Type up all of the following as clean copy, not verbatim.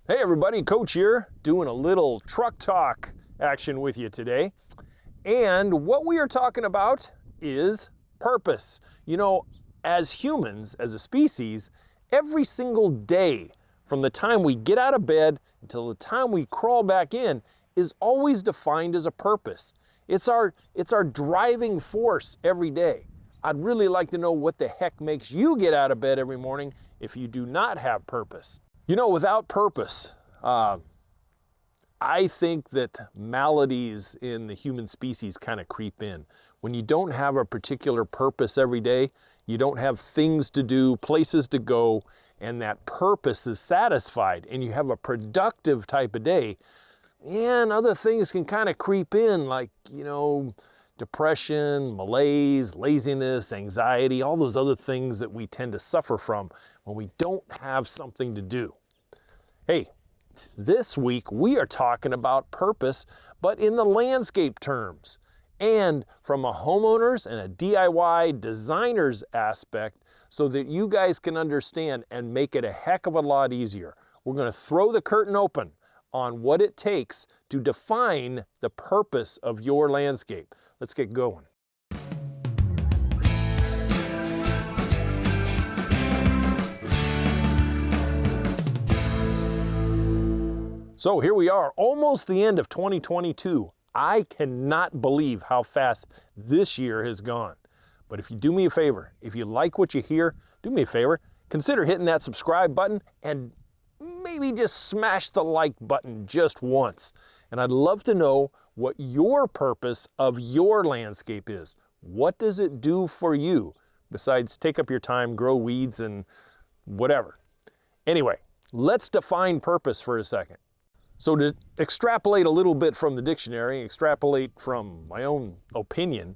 Hey everybody, Coach here, doing a little truck talk action with you today. And what we are talking about is purpose. You know, as humans, as a species, every single day, from the time we get out of bed until the time we crawl back in, is always defined as a purpose. It's our driving force every day. I'd really like to know what the heck makes you get out of bed every morning if you do not have purpose. You know, without purpose, I think that maladies in the human species kind of creep in. When you don't have a particular purpose every day, you don't have things to do, places to go, and that purpose is satisfied, and you have a productive type of day, and other things can kind of creep in, like, you know, depression, malaise, laziness, anxiety, all those other things that we tend to suffer from when we don't have something to do. Hey, this week we are talking about purpose, but in the landscape terms and from a homeowner's and a DIY designer's aspect so that you guys can understand and make it a heck of a lot easier. We're going to throw the curtain open on what it takes to define the purpose of your landscape. Let's get going. So here we are, almost the end of 2022. I cannot believe how fast this year has gone. But if you do me a favor, if you like what you hear, do me a favor, consider hitting that subscribe button and maybe just smash the like button just once. And I'd love to know what your purpose of your landscape is. What does it do for you besides take up your time, grow weeds, and whatever? Anyway, let's define purpose for a second. So to extrapolate a little bit from the dictionary, extrapolate from my own opinion,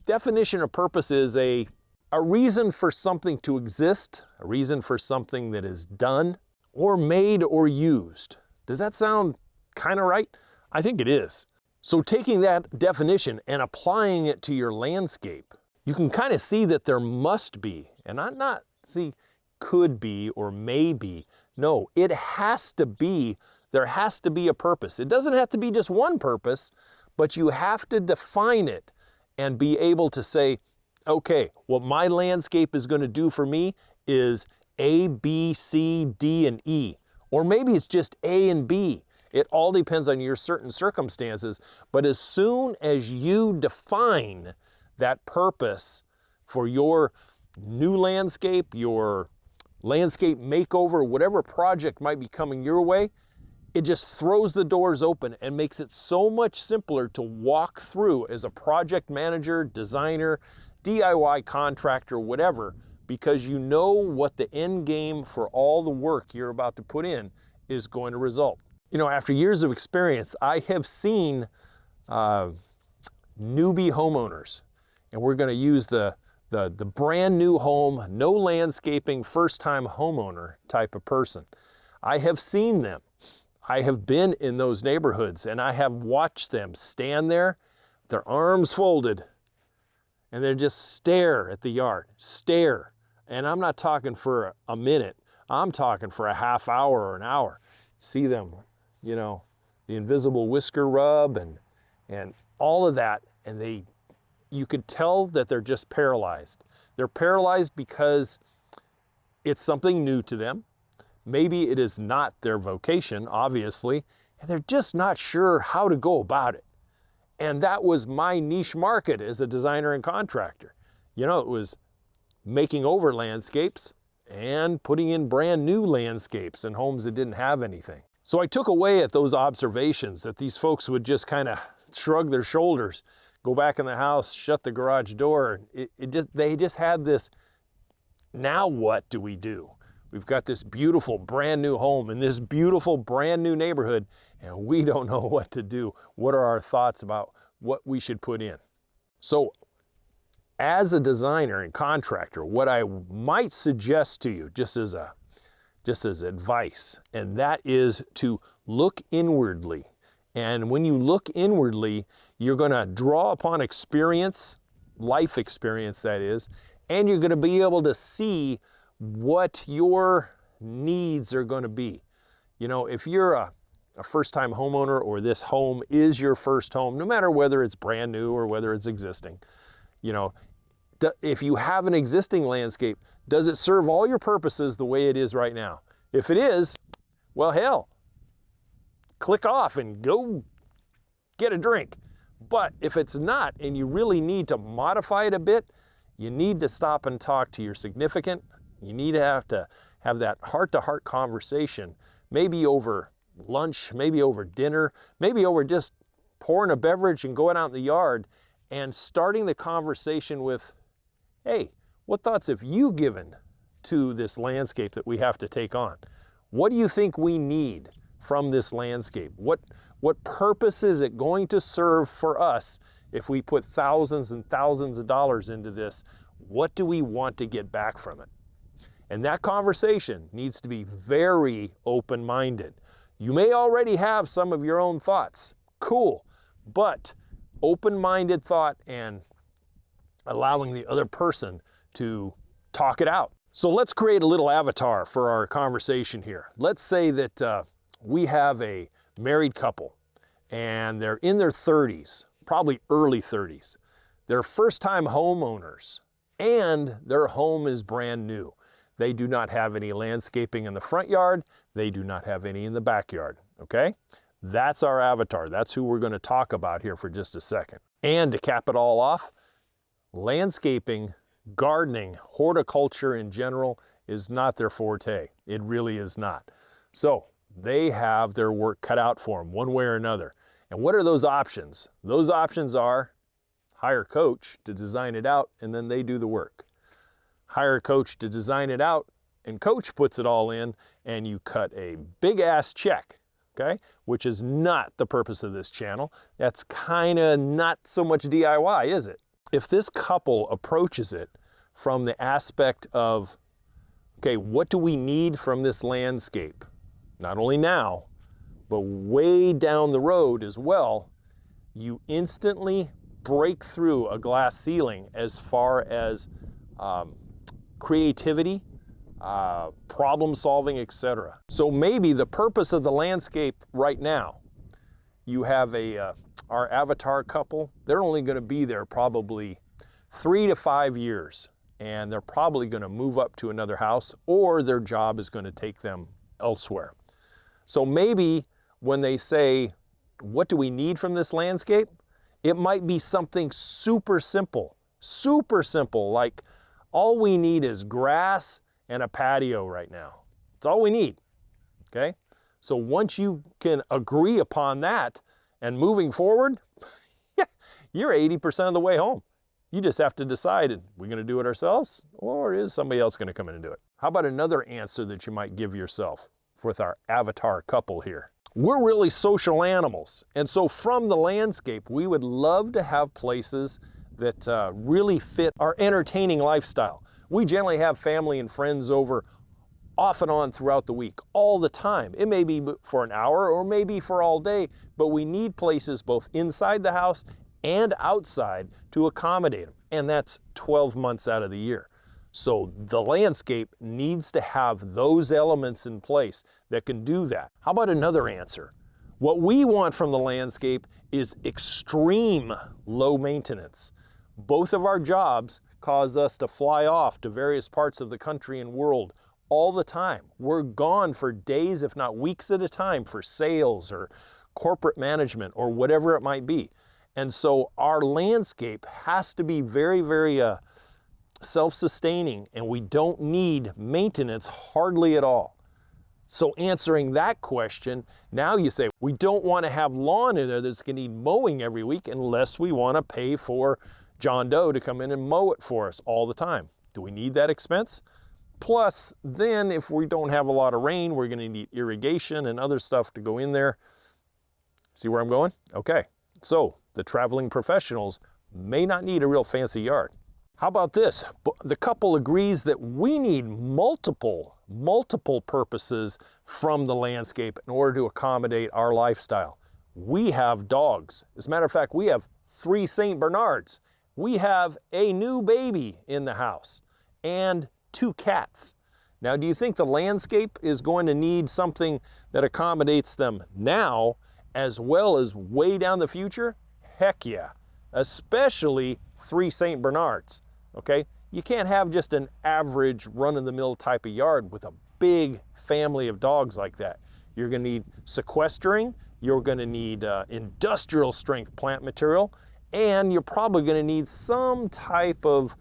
definition of purpose is a reason for something to exist, a reason for something that is done or made or used. Does that sound kind of right? I think it is. So taking that definition and applying it to your landscape, you can kind of see that there must be, and not see could be or may be. No, it has to be. There has to be a purpose. It doesn't have to be just one purpose, but you have to define it and be able to say, okay, what my landscape is going to do for me is A, B, C, D, and E. Or maybe it's just A and B. It all depends on your certain circumstances. But as soon as you define that purpose for your new landscape, your landscape makeover, whatever project might be coming your way, it just throws the doors open and makes it so much simpler to walk through as a project manager, designer, DIY contractor, whatever, because you know what the end game for all the work you're about to put in is going to result. You know, after years of experience, I have seen newbie homeowners, and we're going to use the brand new home, no landscaping, first-time homeowner type of person. I have seen them. I have been in those neighborhoods and I have watched them stand there, their arms folded, and they just stare at the yard, stare. And I'm not talking for a minute, I'm talking for a half hour or an hour. See them, you know, the invisible whisker rub and all of that. And you could tell that they're just paralyzed. They're paralyzed because it's something new to them. Maybe it is not their vocation, obviously, and they're just not sure how to go about it. And that was my niche market as a designer and contractor. You know, it was making over landscapes and putting in brand new landscapes in homes that didn't have anything. So I took away at those observations that these folks would just kind of shrug their shoulders, go back in the house, shut the garage door. They just had this, now what do we do? We've got this beautiful brand new home in this beautiful brand new neighborhood, and we don't know what to do. What are our thoughts about what we should put in? So as a designer and contractor, what I might suggest to you just as advice, and that is to look inwardly. And when you look inwardly, you're going to draw upon experience, life experience that is, and you're going to be able to see what your needs are going to be. You know, if you're a first-time homeowner, or this home is your first home, no matter whether it's brand new or whether it's existing, you know, if you have an existing landscape, does it serve all your purposes the way it is right now? If it is, well, hell, click off and go get a drink. But if it's not, and you really need to modify it a bit, you need to stop and talk to your significant. You need to have that heart-to-heart conversation, maybe over lunch, maybe over dinner, maybe over just pouring a beverage and going out in the yard and starting the conversation with, hey, what thoughts have you given to this landscape that we have to take on? What do you think we need from this landscape? What purpose is it going to serve for us if we put thousands and thousands of dollars into this? What do we want to get back from it? And that conversation needs to be very open-minded. You may already have some of your own thoughts. Cool. But open-minded thought and allowing the other person to talk it out. So let's create a little avatar for our conversation here. Let's say that we have a married couple and they're in their 30s, probably early 30s. They're first-time homeowners and their home is brand new. They do not have any landscaping in the front yard. They do not have any in the backyard, okay? That's our avatar. That's who we're going to talk about here for just a second. And to cap it all off, landscaping, gardening, horticulture in general is not their forte. It really is not. So they have their work cut out for them one way or another. And what are those options? Those options are hire a coach to design it out and then they do the work. Hire a coach to design it out and coach puts it all in and you cut a big ass check, okay? Which is not the purpose of this channel. That's kind of not so much DIY, is it? If this couple approaches it from the aspect of, okay, what do we need from this landscape? Not only now, but way down the road as well, you instantly break through a glass ceiling as far as creativity, problem solving, etc. So maybe the purpose of the landscape right now, you have our avatar couple, they're only going to be there probably 3 to 5 years, and they're probably going to move up to another house or their job is going to take them elsewhere. So maybe when they say, what do we need from this landscape? It might be something super simple, like all we need is grass and a patio right now. It's all we need, okay? So once you can agree upon that and moving forward, you're 80% of the way home. You just have to decide, are we gonna do it ourselves or is somebody else gonna come in and do it? How about another answer that you might give yourself with our avatar couple here? We're really social animals. And so from the landscape, we would love to have places that really fit our entertaining lifestyle. We generally have family and friends over off and on throughout the week, all the time. It may be for an hour or maybe for all day, but we need places both inside the house and outside to accommodate them. And that's 12 months out of the year. So the landscape needs to have those elements in place that can do that. How about another answer? What we want from the landscape is extreme low maintenance. Both of our jobs cause us to fly off to various parts of the country and world all the time. We're gone for days, if not weeks at a time, for sales or corporate management or whatever it might be. And so our landscape has to be very, very self-sustaining, and we don't need maintenance hardly at all. So answering that question, now you say, we don't want to have lawn in there that's going to need mowing every week unless we want to pay for John Doe to come in and mow it for us all the time. Do we need that expense? Plus, then if we don't have a lot of rain, we're going to need irrigation and other stuff to go in there. See where I'm going? Okay, so the traveling professionals may not need a real fancy yard. How about this? The couple agrees that we need multiple purposes from the landscape in order to accommodate our lifestyle. We have dogs. As a matter of fact, we have 3 St. Bernards. We have a new baby in the house and 2 cats. Now, do you think the landscape is going to need something that accommodates them now as well as way down the future? Heck yeah, especially 3 St. Bernards, okay? You can't have just an average run-of-the-mill type of yard with a big family of dogs like that. You're gonna need sequestering, you're gonna need industrial strength plant material, and you're probably gonna need some type of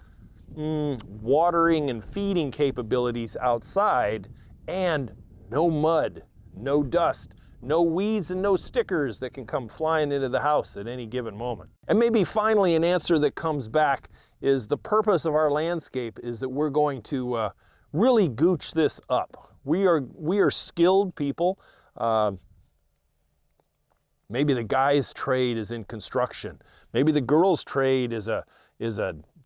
watering and feeding capabilities outside, and no mud, no dust, no weeds and no stickers that can come flying into the house at any given moment. And maybe finally an answer that comes back is the purpose of our landscape is that we're going to really gooch this up. We are skilled people. Maybe the guy's trade is in construction. Maybe the girl's trade is a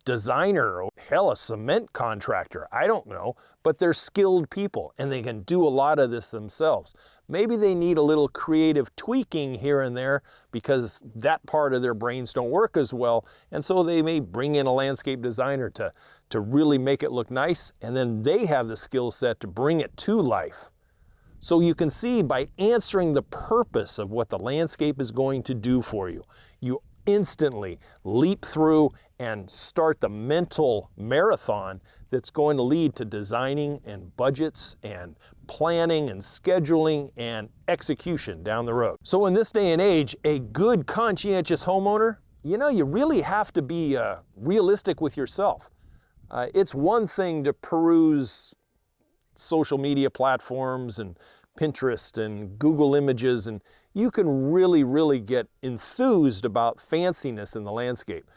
designer, or hell, a cement contractor. I don't know, but they're skilled people and they can do a lot of this themselves. Maybe they need a little creative tweaking here and there because that part of their brains don't work as well. And so they may bring in a landscape designer to really make it look nice. And then they have the skill set to bring it to life. So you can see by answering the purpose of what the landscape is going to do for you, you instantly leap through and start the mental marathon that's going to lead to designing and budgets and planning and scheduling and execution down the road. So in this day and age, a good conscientious homeowner, you know, you really have to be realistic with yourself. It's one thing to peruse social media platforms and Pinterest and Google Images, and you can really get enthused about fanciness in the landscape.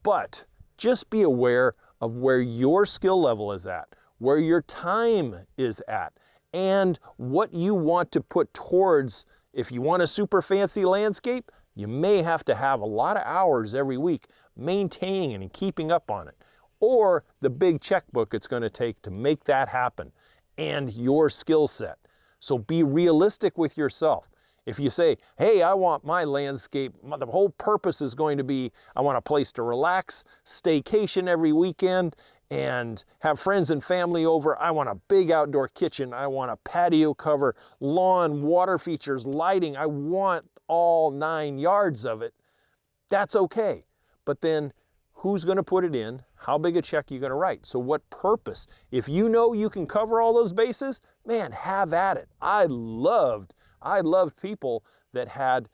But just be aware of where your skill level is at, where your time is at, and what you want to put towards. If you want a super fancy landscape, you may have to have a lot of hours every week maintaining and keeping up on it, or the big checkbook it's going to take to make that happen, and your skill set. So be realistic with yourself. If you say, hey, I want my landscape, the whole purpose is going to be, I want a place to relax, staycation every weekend, and have friends and family over. I want a big outdoor kitchen. I want a patio cover, lawn, water features, lighting. I want all 9 yards of it. That's okay. But then who's going to put it in? How big a check are you going to write? So what purpose? If you know you can cover all those bases, man, have at it. I loved people that had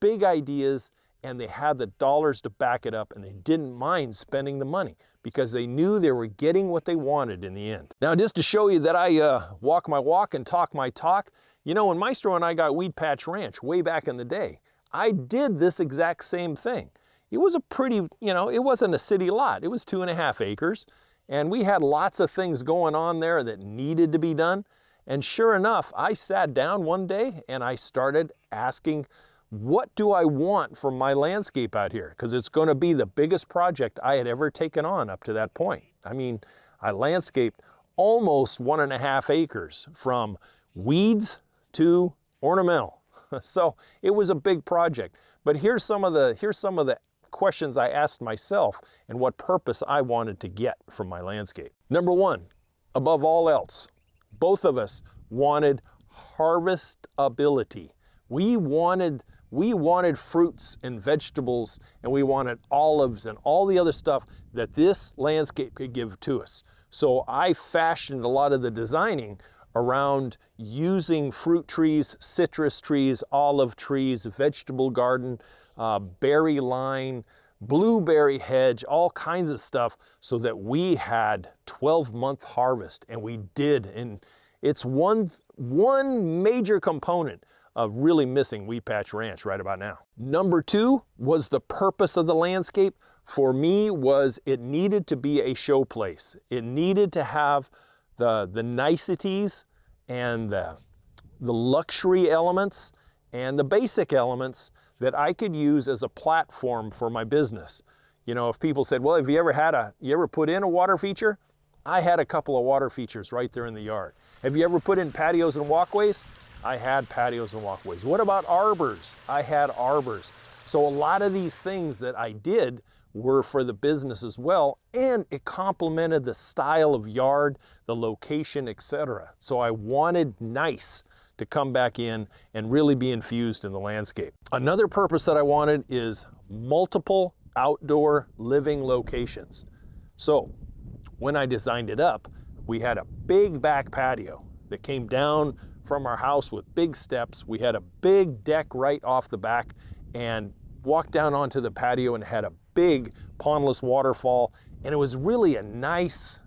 big ideas and they had the dollars to back it up and they didn't mind spending the money because they knew they were getting what they wanted in the end. Now, just to show you that I walk my walk and talk my talk, you know, when Maestro and I got Weed Patch Ranch way back in the day, I did this exact same thing. It was a pretty, you know, it wasn't a city lot. It was 2.5 acres. And we had lots of things going on there that needed to be done. And sure enough, I sat down one day and I started asking, what do I want from my landscape out here? Because it's going to be the biggest project I had ever taken on up to that point. I mean, I landscaped almost 1.5 acres from weeds to ornamental. So it was a big project. But here's some of the questions I asked myself and what purpose I wanted to get from my landscape. Number one, above all else, both of us wanted harvestability. We wanted fruits and vegetables, and we wanted olives and all the other stuff that this landscape could give to us. So I fashioned a lot of the designing around using fruit trees, citrus trees, olive trees, vegetable garden, berry line, blueberry hedge, all kinds of stuff so that we had 12-month harvest, and we did. And it's one major component of really missing Weed Patch Ranch right about now. Number two was the purpose of the landscape. For me, was it needed to be a show place. It needed to have the niceties and the luxury elements and the basic elements that I could use as a platform for my business. You know, if people said, well, have you ever put in a water feature? I had a couple of water features right there in the yard. Have you ever put in patios and walkways? I had patios and walkways. What about arbors? I had arbors. So a lot of these things that I did were for the business as well, and it complemented the style of yard, the location, etc. So I wanted nice to come back in and really be infused in the landscape. Another purpose that I wanted is multiple outdoor living locations. So when I designed it up, we had a big back patio that came down from our house with big steps. We had a big deck right off the back and walked down onto the patio and had a big pondless waterfall. And it was really a nice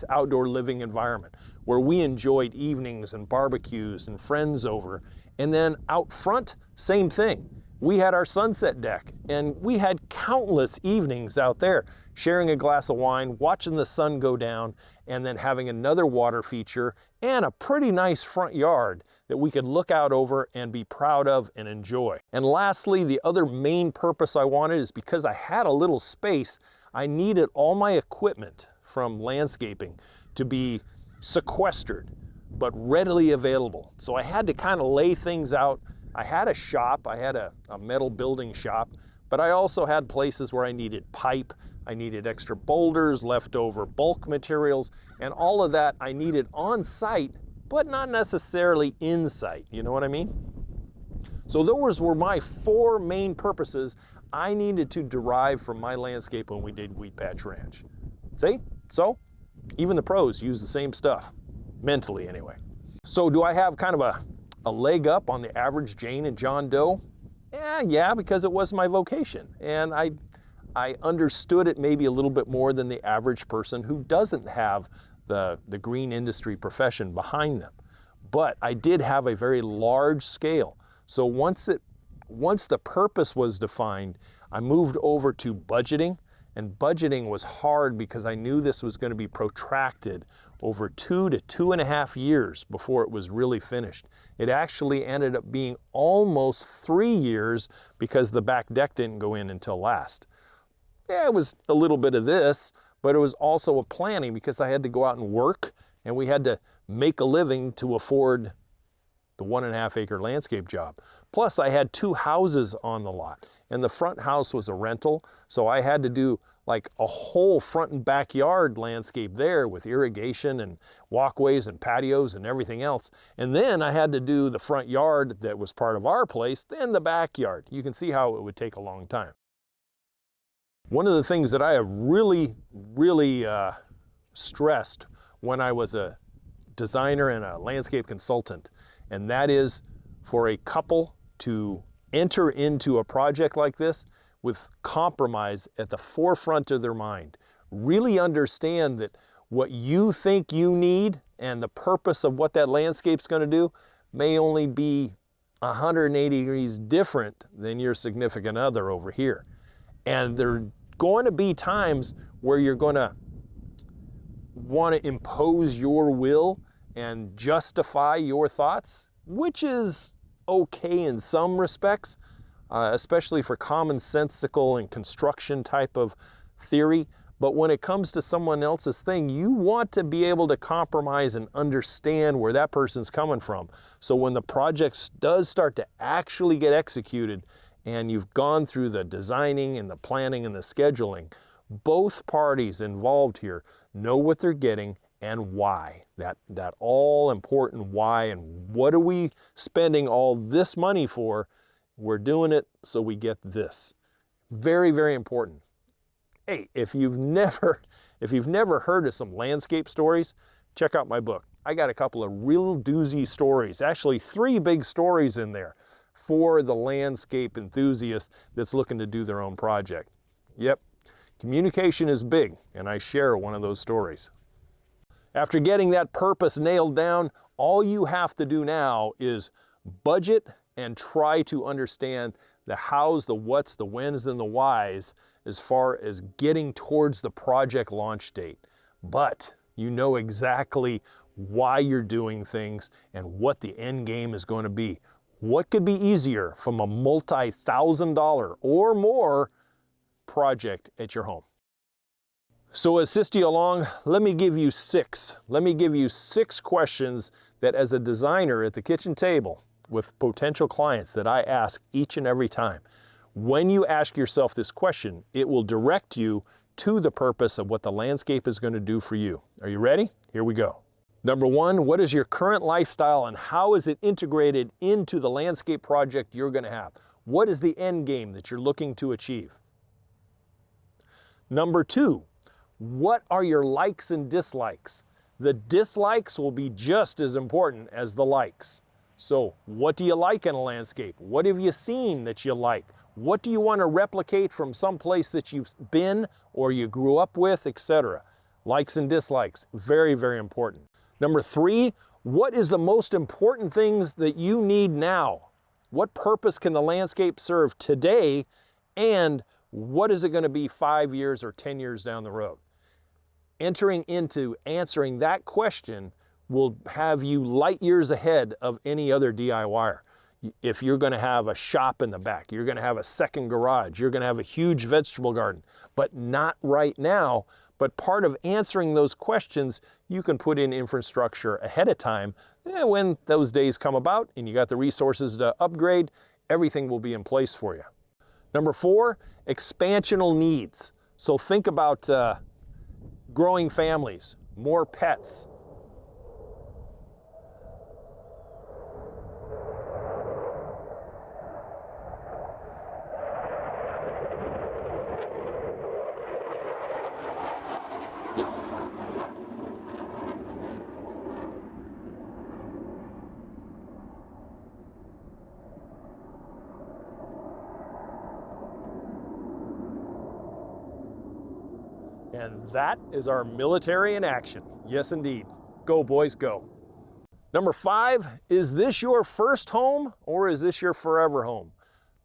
outdoor living environment where we enjoyed evenings and barbecues and friends over. And then out front, same thing. We had our sunset deck and we had countless evenings out there sharing a glass of wine, watching the sun go down, and then having another water feature and a pretty nice front yard that we could look out over and be proud of and enjoy. And lastly, the other main purpose I wanted is because I had a little space, I needed all my equipment from landscaping to be sequestered, but readily available. So I had to kind of lay things out. I had a shop, I had a metal building shop, but I also had places where I needed pipe, I needed extra boulders, leftover bulk materials, and all of that I needed on site, but not necessarily in site, you know what I mean? So those were my 4 main purposes I needed to derive from my landscape when we did Wheat Patch Ranch. See? So even the pros use the same stuff, mentally anyway. So do I have kind of a leg up on the average Jane and John Doe? Yeah, because it was my vocation. And I understood it maybe a little bit more than the average person who doesn't have the green industry profession behind them. But I did have a very large scale. So once the purpose was defined, I moved over to budgeting. And budgeting was hard because I knew this was going to be protracted over 2 to 2.5 years before it was really finished. It actually ended up being almost 3 years because the back deck didn't go in until last. Yeah, it was a little bit of this, but it was also a planning because I had to go out and work and we had to make a living to afford the 1.5 acre landscape job. Plus I had 2 houses on the lot and the front house was a rental. So I had to do like a whole front and backyard landscape there with irrigation and walkways and patios and everything else. And then I had to do the front yard that was part of our place, then the backyard. You can see how it would take a long time. One of the things that I have really stressed when I was a designer and a landscape consultant, and that is for a couple to enter into a project like this with compromise at the forefront of their mind. Really understand that what you think you need and the purpose of what that landscape's going to do may only be 180 degrees different than your significant other over here. And there are going to be times where you're going to want to impose your will and justify your thoughts, which is okay in some respects, especially for commonsensical and construction type of theory. But when it comes to someone else's thing, you want to be able to compromise and understand where that person's coming from. So when the project does start to actually get executed and you've gone through the designing and the planning and the scheduling, both parties involved here know what they're getting and why. That all important why, and what are we spending all this money for? We're doing it so we get this. Very, very important. Hey, if you've never heard of some landscape stories, check out my book. I got a couple of real doozy stories, actually 3 big stories in there for the landscape enthusiast that's looking to do their own project. Yep, communication is big, and I share one of those stories. After getting that purpose nailed down, all you have to do now is budget and try to understand the hows, the whats, the whens, and the whys as far as getting towards the project launch date. But you know exactly why you're doing things and what the end game is going to be. What could be easier from a multi-$1,000 or more project at your home? So assist you along, let me give you 6. Let me give you 6 questions that as a designer at the kitchen table with potential clients that I ask each and every time. When you ask yourself this question, it will direct you to the purpose of what the landscape is going to do for you. Are you ready? Here we go. Number one, what is your current lifestyle and how is it integrated into the landscape project you're going to have? What is the end game that you're looking to achieve? Number two, what are your likes and dislikes? The dislikes will be just as important as the likes. So what do you like in a landscape? What have you seen that you like? What do you want to replicate from some place that you've been or you grew up with, etc.? Likes and dislikes, very, very important. Number three, what is the most important things that you need now? What purpose can the landscape serve today, and what is it going to be 5 years or 10 years down the road? Entering into answering that question will have you light years ahead of any other DIYer. If you're going to have a shop in the back, you're going to have a second garage, you're going to have a huge vegetable garden, but not right now. But part of answering those questions, you can put in infrastructure ahead of time. When those days come about and you got the resources to upgrade, everything will be in place for you. Number four, expansional needs. So think about growing families, more pets. And that is our military in action. Yes, indeed. Go, boys, go. Number five, is this your first home or is this your forever home?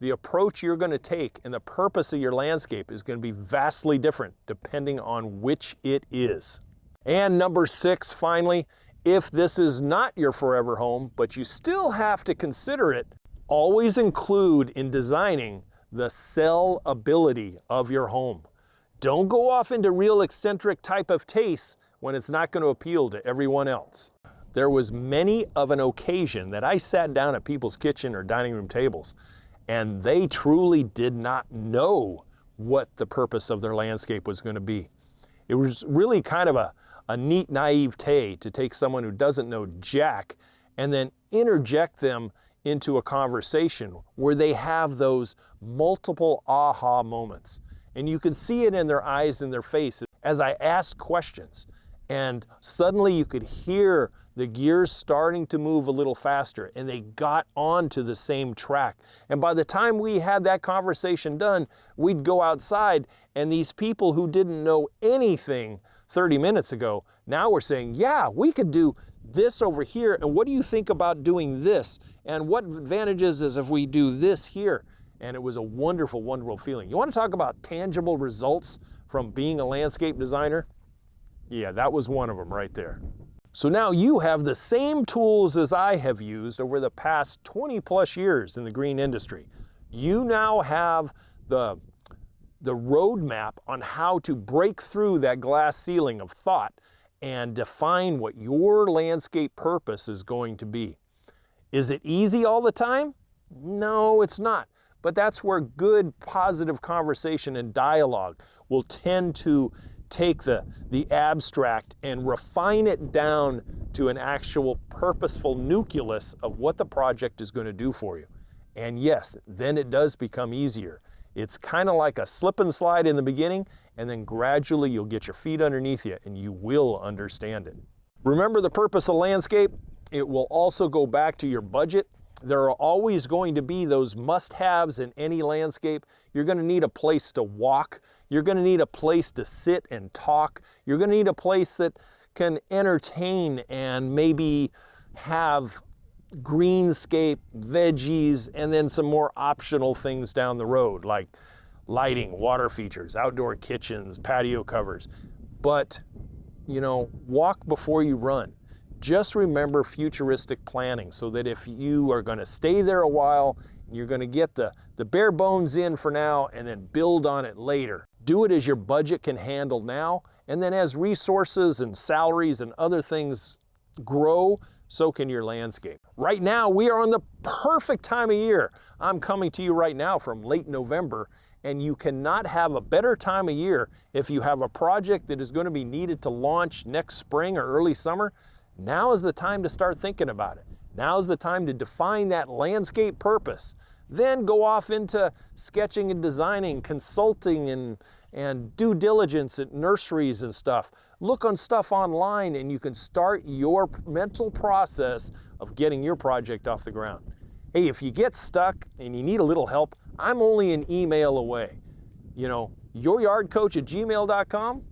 The approach you're going to take and the purpose of your landscape is going to be vastly different depending on which it is. And number six, finally, if this is not your forever home, but you still have to consider it, always include in designing the sellability of your home. Don't go off into real eccentric type of tastes when it's not going to appeal to everyone else. There was many of an occasion that I sat down at people's kitchen or dining room tables, and they truly did not know what the purpose of their landscape was going to be. It was really kind of a neat naivete to take someone who doesn't know jack and then interject them into a conversation where they have those multiple aha moments. And you can see it in their eyes and their face as I asked questions. And suddenly you could hear the gears starting to move a little faster, and they got onto the same track. And by the time we had that conversation done, we'd go outside, and these people who didn't know anything 30 minutes ago, now we're saying, yeah, we could do this over here, and what do you think about doing this? And what advantages is if we do this here? And it was a wonderful, wonderful feeling. You want to talk about tangible results from being a landscape designer? Yeah, that was one of them right there. So now you have the same tools as I have used over the past 20 plus years in the green industry. You now have the roadmap on how to break through that glass ceiling of thought and define what your landscape purpose is going to be. Is it easy all the time? No, it's not. But that's where good, positive conversation and dialogue will tend to take the abstract and refine it down to an actual purposeful nucleus of what the project is going to do for you. And yes, then it does become easier. It's kind of like a slip and slide in the beginning, and then gradually you'll get your feet underneath you and you will understand it. Remember the purpose of landscape? It will also go back to your budget. There are always going to be those must-haves in any landscape. You're going to need a place to walk. You're going to need a place to sit and talk. You're going to need a place that can entertain and maybe have greenscape, veggies, and then some more optional things down the road like lighting, water features, outdoor kitchens, patio covers. But, you know, walk before you run. Just remember futuristic planning so that if you are going to stay there a while, you're going to get the bare bones in for now and then build on it later. Do it as your budget can handle now, and then as resources and salaries and other things grow, so can your landscape. Right now, we are on the perfect time of year. I'm coming to you right now from late November, and you cannot have a better time of year if you have a project that is going to be needed to launch next spring or early summer. Now is the time to start thinking about it. Now is the time to define that landscape purpose. Then go off into sketching and designing, consulting and due diligence at nurseries and stuff. Look on stuff online and you can start your mental process of getting your project off the ground. Hey, if you get stuck and you need a little help, I'm only an email away. youryardcoach@gmail.com.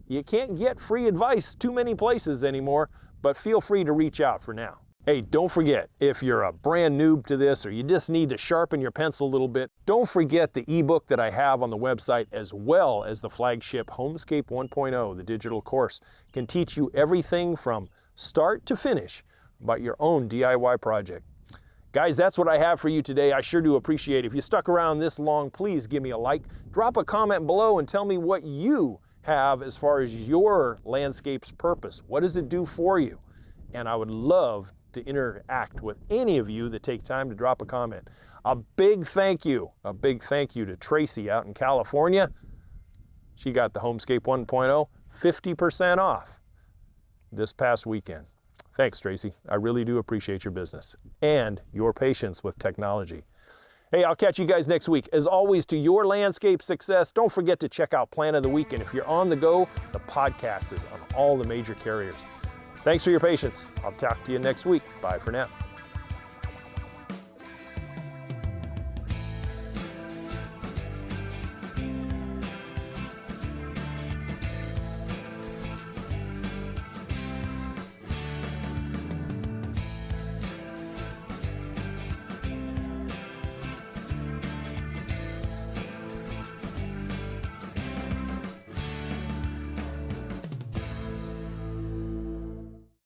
You can't get free advice too many places anymore, but feel free to reach out for now. Hey, don't forget, if you're a brand noob to this or you just need to sharpen your pencil a little bit, don't forget the ebook that I have on the website, as well as the flagship Homescape 1.0, the digital course. Can teach you everything from start to finish about your own DIY project. Guys, that's what I have for you today. I sure do appreciate it. If you stuck around this long, please give me a like, drop a comment below and tell me what you have as far as your landscape's purpose. What does it do for you? And I would love to interact with any of you that take time to drop a comment. A big thank you to Tracy out in California. She got the Homescape 1.0 50% off this past weekend. Thanks, Tracy. I really do appreciate your business and your patience with technology. Hey, I'll catch you guys next week. As always, to your landscape success, don't forget to check out Plant of the Week. And if you're on the go, the podcast is on all the major carriers. Thanks for your patience. I'll talk to you next week. Bye for now.